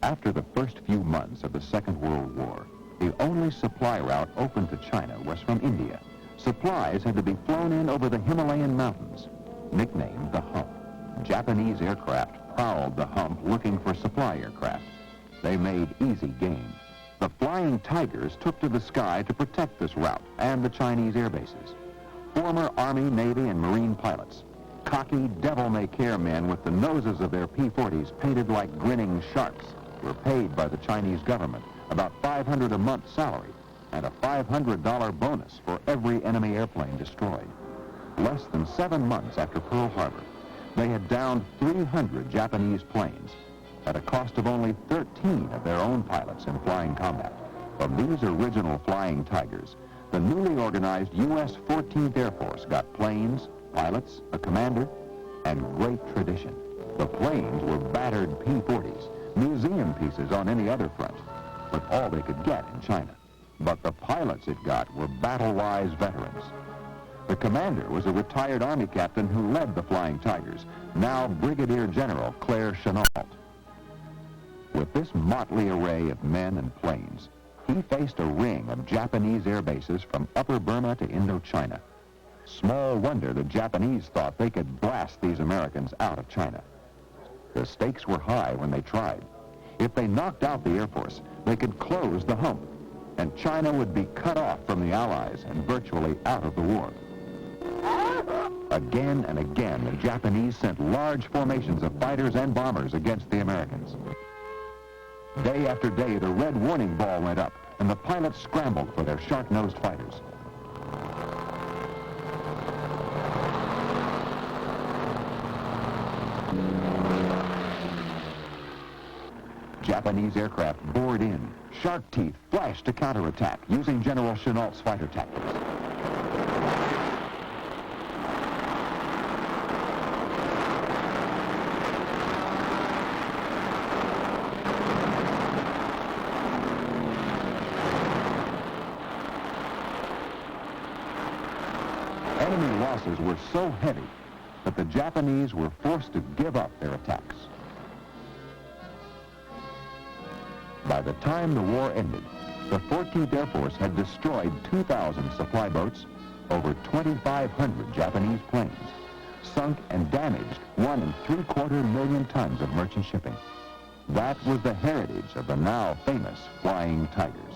After the first few months of the Second World War, the only supply route open to China was from India. Supplies had to be flown in over the Himalayan mountains, nicknamed the Hump. Japanese aircraft prowled the Hump looking for supply aircraft. They made easy game. The Flying Tigers took to the sky to protect this route and the Chinese air bases. Former Army, Navy, and Marine pilots, cocky, devil-may-care men with the noses of their P-40s painted like grinning sharks, were paid by the Chinese government about $500 a month salary and a $500 bonus for every enemy airplane destroyed. Less than 7 months after Pearl Harbor, they had downed 300 Japanese planes at a cost of only 13 of their own pilots in flying combat. From these original Flying Tigers, the newly organized U.S. 14th Air Force got planes, pilots, a commander, and great tradition. The planes were battered P-40s, museum pieces on any other front, but all they could get in China. But the pilots it got were battle-wise veterans. The commander was a retired Army captain who led the Flying Tigers, now Brigadier General Claire Chennault. With this motley array of men and planes, he faced a ring of Japanese air bases from Upper Burma to Indochina. Small wonder the Japanese thought they could blast these Americans out of China. The stakes were high when they tried. If they knocked out the Air Force, they could close the Hump, and China would be cut off from the Allies and virtually out of the war. Again and again, the Japanese sent large formations of fighters and bombers against the Americans. Day after day, the red warning ball went up, and the pilots scrambled for their shark-nosed fighters. Japanese aircraft bored in. Shark teeth flashed to counterattack using General Chennault's fighter tactics. Enemy losses were so heavy that the Japanese were forced to give up their attacks. By the time the war ended, the 14th Air Force had destroyed 2,000 supply boats, over 2,500 Japanese planes, sunk and damaged 1.75 million tons of merchant shipping. That was the heritage of the now famous Flying Tigers.